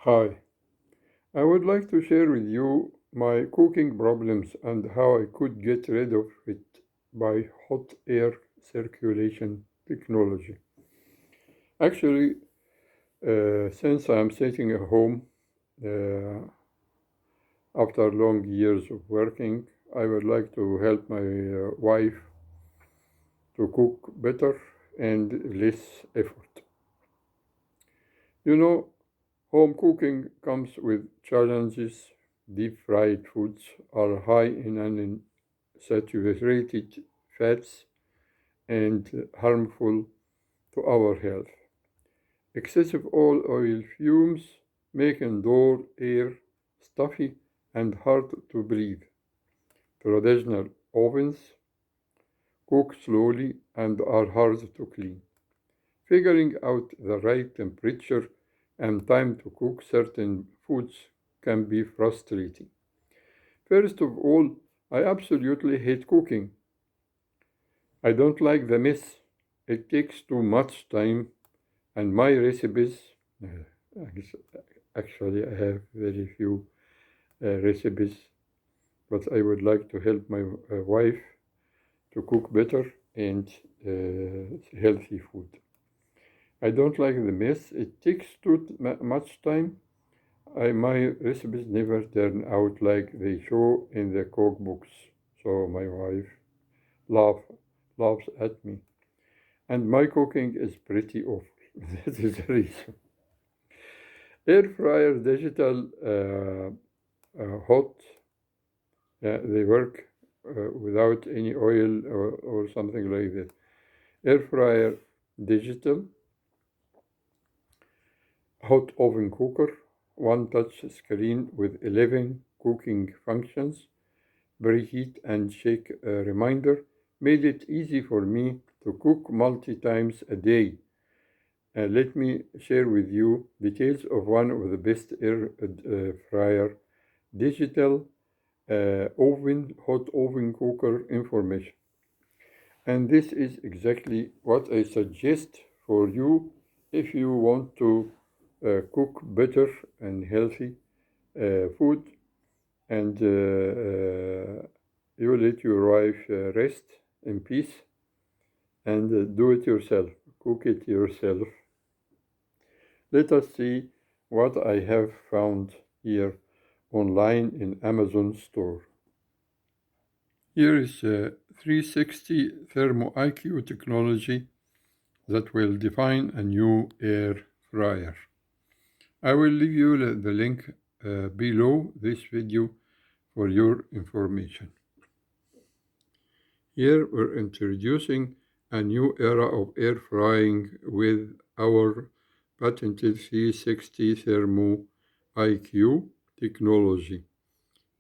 Hi, I would like to share with you my cooking problems and how I could get rid of it by hot air circulation technology. Actually, since I'm sitting at home uh, after long years of working, I would like to help my wife to cook better and less effort. You know, home cooking comes with challenges. Deep fried foods are high in unsaturated fats and harmful to our health. Excessive oil fumes make indoor air stuffy and hard to breathe. Traditional ovens cook slowly and are hard to clean. Figuring out the right temperature and time to cook certain foods can be frustrating. First of all, I absolutely hate cooking. I don't like the mess. It takes too much time, and my recipes, actually, I have very few recipes, but I would like to help my wife to cook better and healthy food. I don't like the mess. It takes too much time. My recipes never turn out like they show in the cookbooks, so my wife laugh, laughs at me. And my cooking is pretty awful. That is the reason. Air fryer digital hot, they work without any oil or something like that. Air fryer digital hot oven cooker, one touch screen with 11 cooking functions, Preheat and Shake Reminder made it easy for me to cook multi times a day. Let me share with you details of one of the best air fryer digital hot oven cooker information. And this is exactly what I suggest for you if you want to cook better and healthy food and you let your wife rest in peace and do it yourself, cook it yourself. Let us see what I have found here online in Amazon store. Here is a 360 Thermo IQ technology that will define a new air fryer. I will leave you the link below this video for your information. Here we're introducing a new era of air frying with our patented 360 Thermo IQ technology.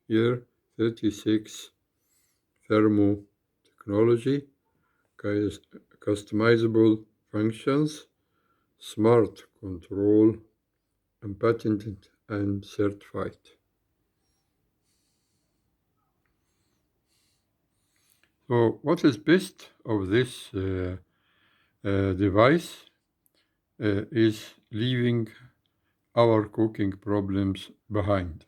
Here 36 Thermo technology, customizable functions, smart control, and patented and certified. So what is best of this device is leaving our cooking problems behind.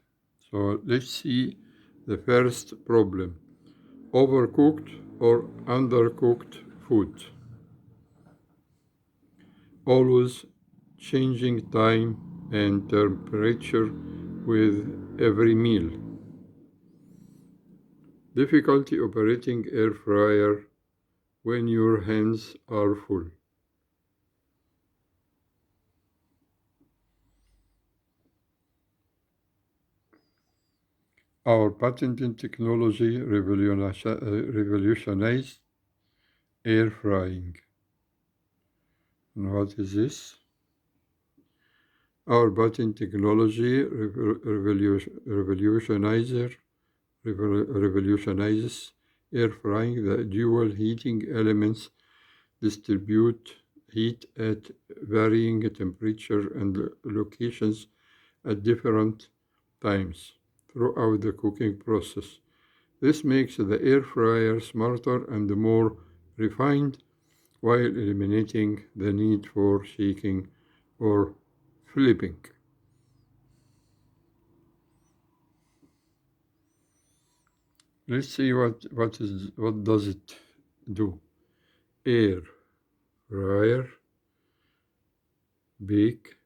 So let's see the first problem: overcooked or undercooked food. Always changing time and temperature with every meal. Difficulty operating air fryer when your hands are full. Our patented technology revolutionized air frying. And what is this? Our patent technology revolutionizes air frying. The dual heating elements distribute heat at varying temperature and locations at different times throughout the cooking process. This makes the air fryer smarter and more refined while eliminating the need for shaking or flipping. Let's see what does it do. Air fryer, bake,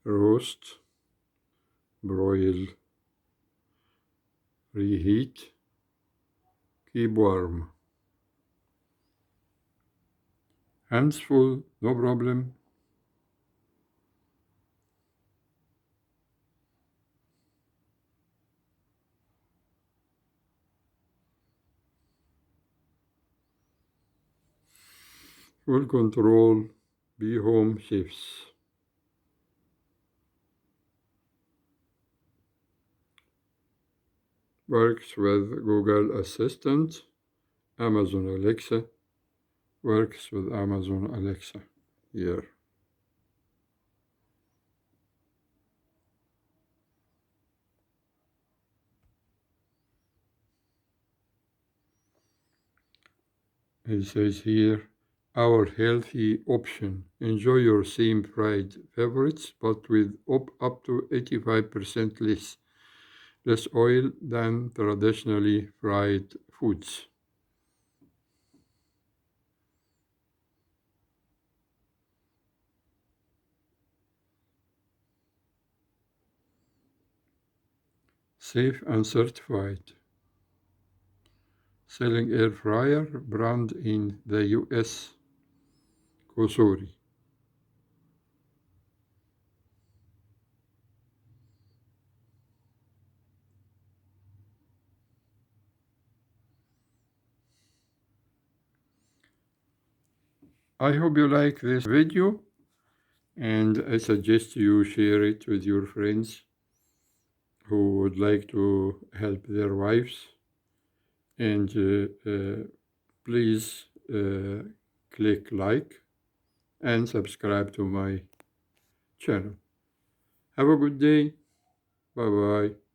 roast, broil, reheat, keep warm. Hands full, no problem. Full control, be home chefs. Works with Google Assistant, Amazon Alexa, works with Amazon Alexa here. It says here, our healthy option. Enjoy your same fried favorites, but with up to 85% less oil than traditionally fried foods. Safe and certified. Selling air fryer brand in the US. Kosori. I hope you like this video, and I suggest you share it with your friends who would like to help their wives. And please click like and subscribe to my channel. Have a good day. Bye bye.